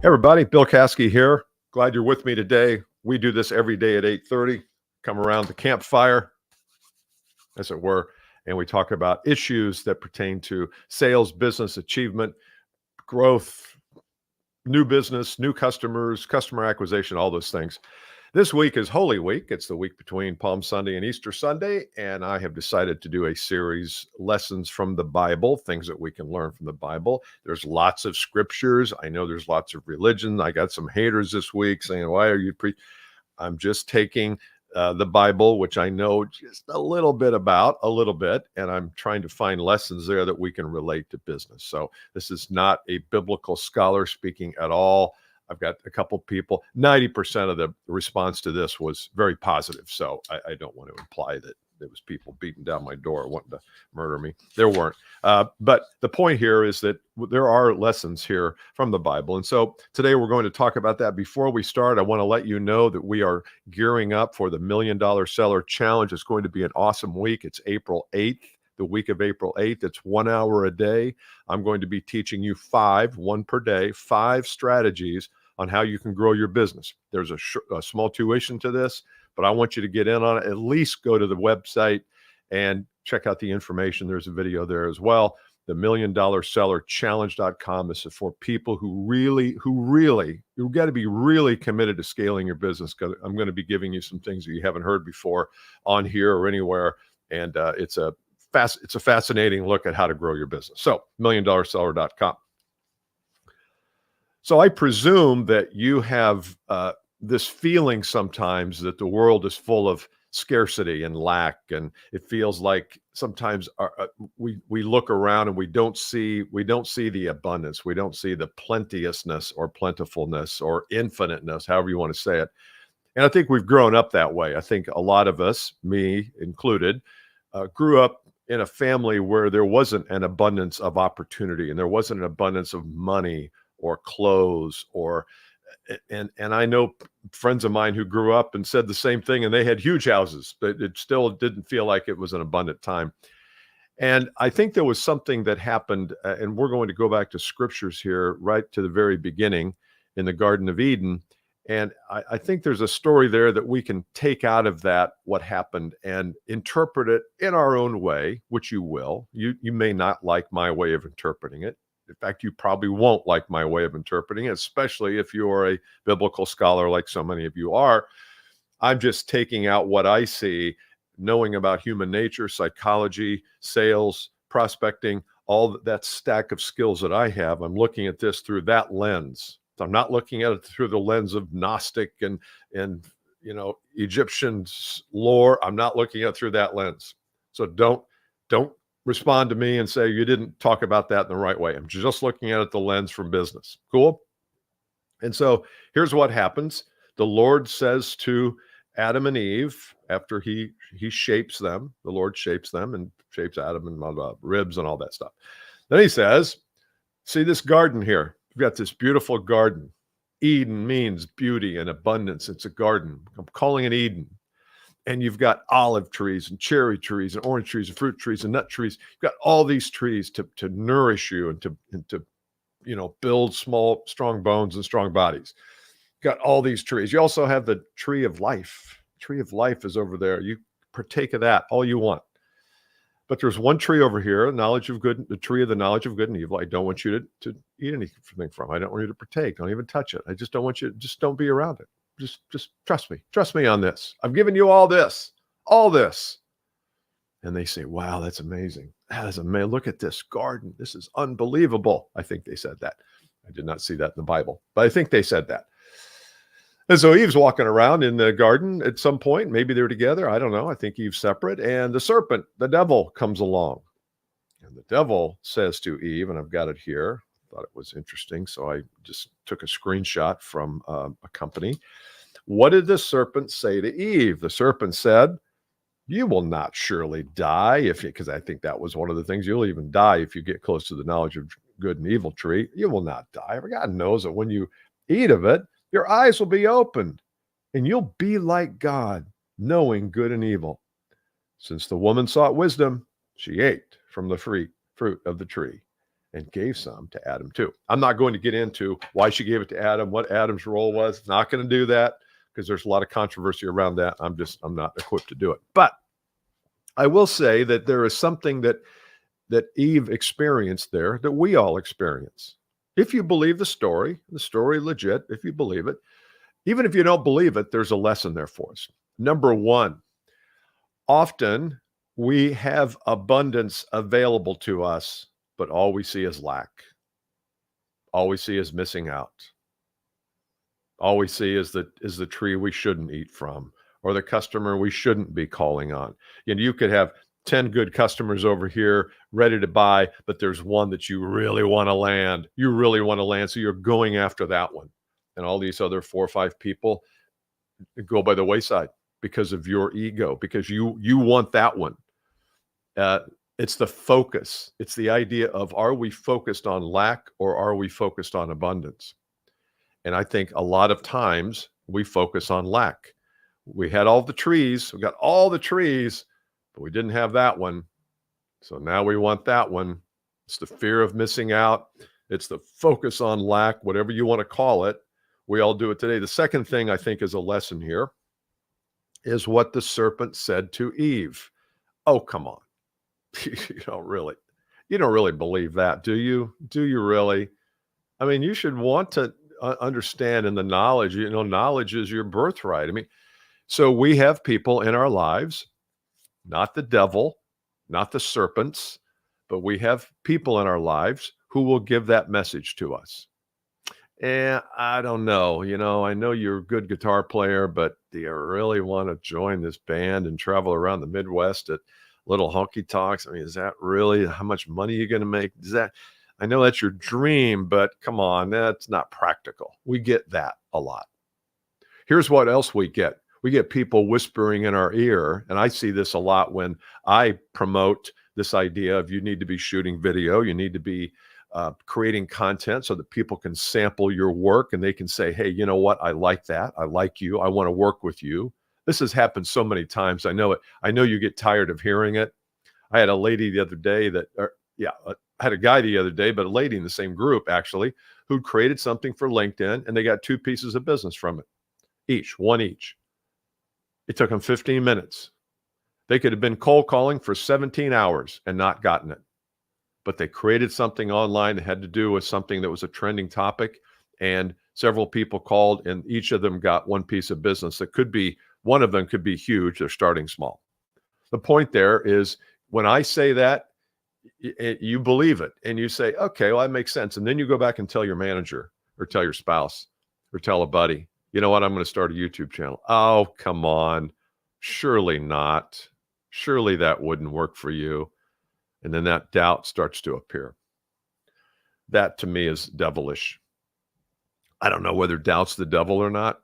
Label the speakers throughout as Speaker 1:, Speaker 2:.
Speaker 1: Hey everybody, Bill Caskey here. Glad you're with me today. We do this every day at 8:30. Come around the campfire, as it were, and we talk about issues that pertain to sales, business achievement, growth, new business, new customers, customer acquisition, all those things. This week is Holy Week. It's the week between Palm Sunday and Easter Sunday, and I have decided to do a series, Lessons from the Bible, things that we can learn from the Bible. There's lots of scriptures. I know there's lots of religion. I got some haters this week saying, why are you I'm just taking the Bible, which I know just a little bit about, and I'm trying to find lessons there that we can relate to business. So this is not a biblical scholar speaking at all. I've got a couple people, 90% of the response to this was very positive. So I don't want to imply that there was people beating down my door wanting to murder me. There weren't. But the point here is that there are lessons here from the Bible. And so today we're going to talk about that. Before we start, I want to let you know that we are gearing up for the $1 Million Seller Challenge. It's going to be an awesome week. It's April 8th. The week of April 8th. It's 1 hour a day. I'm going to be teaching you one per day, 5 strategies on how you can grow your business. There's a small tuition to this, but I want you to get in on it. At least go to the website and check out the information. There's a video there as well. The $1,000,000sellerchallenge.com is for people who you've got to be really committed to scaling your business. Because I'm going to be giving you some things that you haven't heard before on here or anywhere. And it's a fascinating look at how to grow your business. So $1,000,000seller.com. So I presume that you have this feeling sometimes that the world is full of scarcity and lack, and it feels like sometimes we look around and we don't see the abundance, we don't see the plenteousness or plentifulness or infiniteness, however you want to say it. And I think we've grown up that way. I think a lot of us, me included, grew up in a family where there wasn't an abundance of opportunity and there wasn't an abundance of money or clothes and I know friends of mine who grew up and said the same thing, and they had huge houses, but it still didn't feel like it was an abundant time. And I think there was something that happened, and we're going to go back to scriptures here, right to the very beginning in the Garden of Eden. And I think there's a story there that we can take out of that, what happened, and interpret it in our own way, which you will. You may not like my way of interpreting it. In fact, you probably won't like my way of interpreting it, especially if you are a biblical scholar like so many of you are. I'm just taking out what I see, knowing about human nature, psychology, sales, prospecting, all that stack of skills that I have. I'm looking at this through that lens. So I'm not looking at it through the lens of Gnostic and Egyptian lore. I'm not looking at it through that lens. So don't respond to me and say you didn't talk about that in the right way. I'm just looking at it the lens from business. Cool? And so here's what happens. The Lord says to Adam and Eve, after he shapes them, the Lord shapes them and shapes Adam and ribs and all that stuff. Then he says, see this garden here? We've got this beautiful garden. Eden means beauty and abundance. It's a garden. I'm calling it Eden. And you've got olive trees and cherry trees and orange trees and fruit trees and nut trees. You've got all these trees to nourish you and to build small, strong bones and strong bodies. You've got all these trees. You also have the tree of life. Tree of life is over there. You partake of that all you want. But there's one tree over here, the tree of the knowledge of good and evil. I don't want you to eat anything from. I don't want you to partake. Don't even touch it. I just don't want you. Just don't be around it. Just trust me. Trust me on this. I've given you all this. And they say, wow, that's amazing. That's amazing. Look at this garden. This is unbelievable. I think they said that. I did not see that in the Bible, but I think they said that. And so Eve's walking around in the garden at some point. Maybe they're together. I don't know. I think Eve's separate. And the serpent, the devil, comes along. And the devil says to Eve, and I've got it here. Thought it was interesting, so I just took a screenshot from a company. What did the serpent say to Eve? The serpent said, you will not surely die because I think that was one of the things, you'll even die if you get close to the knowledge of good and evil tree. You will not die. For God knows that when you eat of it, your eyes will be opened and you'll be like God, knowing good and evil. Since the woman sought wisdom, she ate from the fruit of the tree. and gave some to Adam too. I'm not going to get into why she gave it to Adam, what Adam's role was. Not going to do that because there's a lot of controversy around that. I'm not equipped to do it. But I will say that there is something that Eve experienced there that we all experience. If you believe the story legit, if you believe it, even if you don't believe it, there's a lesson there for us. Number one, often we have abundance available to us, but all we see is lack. All we see is missing out. All we see is the tree we shouldn't eat from, or the customer we shouldn't be calling on. And you could have 10 good customers over here ready to buy, but there's one that you really want to land. You really want to land, so you're going after that one. And all these other 4 or 5 people go by the wayside because of your ego, because you want that one. It's the focus. It's the idea of, are we focused on lack or are we focused on abundance? And I think a lot of times we focus on lack. We had all the trees, we got all the trees, but we didn't have that one. So now we want that one. It's the fear of missing out. It's the focus on lack, whatever you want to call it. We all do it today. The second thing I think is a lesson here is what the serpent said to Eve. Oh, come on. You don't really believe that, do you? Do you really? I mean, you should want to understand in the knowledge, knowledge is your birthright. I mean, so we have people in our lives, not the devil, not the serpents, but we have people in our lives who will give that message to us. And I don't know, I know you're a good guitar player, but do you really want to join this band and travel around the Midwest at little honky tonks? I mean, is that really how much money you're going to make? I know that's your dream, but come on, that's not practical. We get that a lot. Here's what else we get. We get people whispering in our ear, and I see this a lot when I promote this idea of you need to be shooting video, you need to be creating content so that people can sample your work and they can say, hey, you know what? I like that. I like you. I want to work with you. This has happened so many times. I know it. I know you get tired of hearing it. I had a lady the other day I had a guy the other day, but a lady in the same group actually, who created something for LinkedIn, and they got 2 pieces of business from it, one each. It took them 15 minutes. They could have been cold calling for 17 hours and not gotten it. But they created something online that had to do with something that was a trending topic, and several people called, and each of them got 1 piece of business that could be, one of them could be huge. They're starting small. The point there is, when I say that, you believe it and you say, okay, well, that makes sense. And then you go back and tell your manager or tell your spouse or tell a buddy, you know what, I'm going to start a YouTube channel. Oh, come on. Surely not. Surely that wouldn't work for you. And then that doubt starts to appear. That to me is devilish. I don't know whether doubt's the devil or not,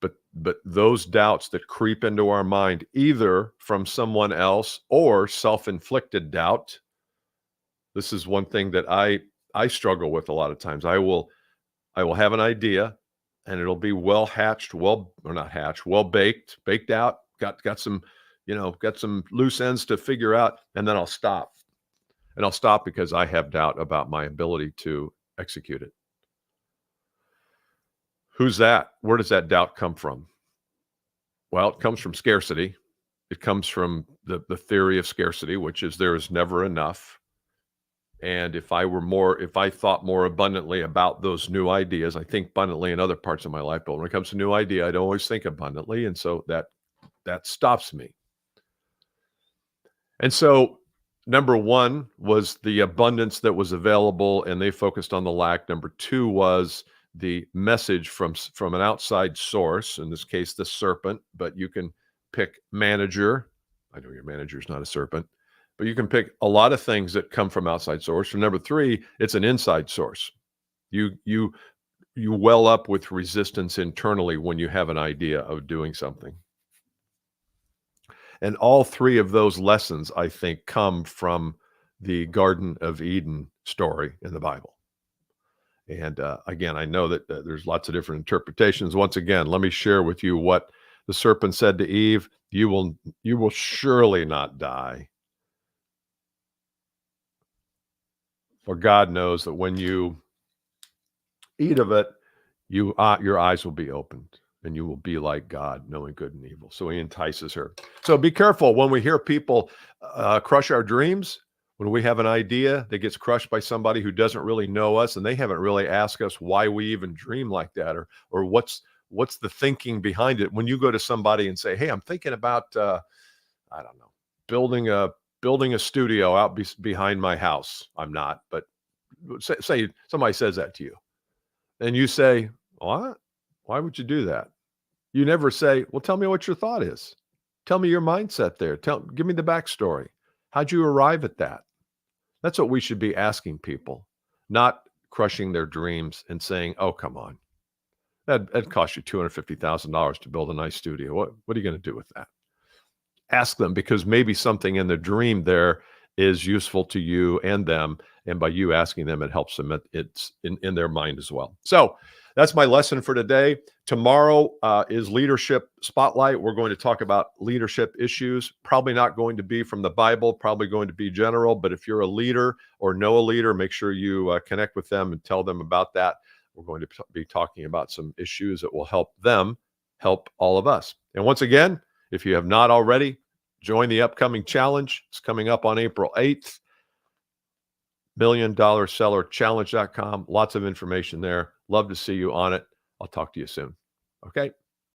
Speaker 1: but those doubts that creep into our mind, either from someone else or self-inflicted doubt. This is one thing that I struggle with a lot of times. I will have an idea, and it'll be well baked out, got some, got some loose ends to figure out, and then I'll stop. And I'll stop because I have doubt about my ability to execute it. Who's that? Where does that doubt come from? Well, it comes from scarcity. It comes from the theory of scarcity, which is there is never enough. And if I thought more abundantly about those new ideas, I think abundantly in other parts of my life, but when it comes to new idea, I don't always think abundantly. And so that stops me. And so number 1 was the abundance that was available, and they focused on the lack. Number 2 was the message from an outside source, in this case, the serpent, but you can pick manager. I know your manager is not a serpent, but you can pick a lot of things that come from outside source. And number 3, it's an inside source. You well up with resistance internally when you have an idea of doing something. And all 3 of those lessons, I think, come from the Garden of Eden story in the Bible. And again, I know that there's lots of different interpretations. Once again, let me share with you what the serpent said to Eve. You will surely not die. For God knows that when you eat of it, your eyes will be opened and you will be like God, knowing good and evil. So he entices her. So be careful when we hear people crush our dreams. When we have an idea that gets crushed by somebody who doesn't really know us and they haven't really asked us why we even dream like that, or what's the thinking behind it. When you go to somebody and say, hey, I'm thinking about I don't know, building a studio out behind my house. I'm not, but say somebody says that to you and you say, what? Why would you do that? You never say, well, tell me what your thought is. Tell me your mindset there. Give me the backstory. How'd you arrive at that? That's what we should be asking people, not crushing their dreams and saying, oh, come on. That'd cost you $250,000 to build a nice studio. What are you going to do with that? Ask them, because maybe something in the dream there is useful to you and them. And by you asking them, it helps them. It's in their mind as well. So that's my lesson for today. Tomorrow is Leadership Spotlight. We're going to talk about leadership issues. Probably not going to be from the Bible, probably going to be general. But if you're a leader or know a leader, make sure you connect with them and tell them about that. We're going to be talking about some issues that will help them help all of us. And once again, if you have not already, join the upcoming challenge. It's coming up on April 8th. $1,000,000sellerchallenge.com. Lots of information there. Love to see you on it. I'll talk to you soon. Okay.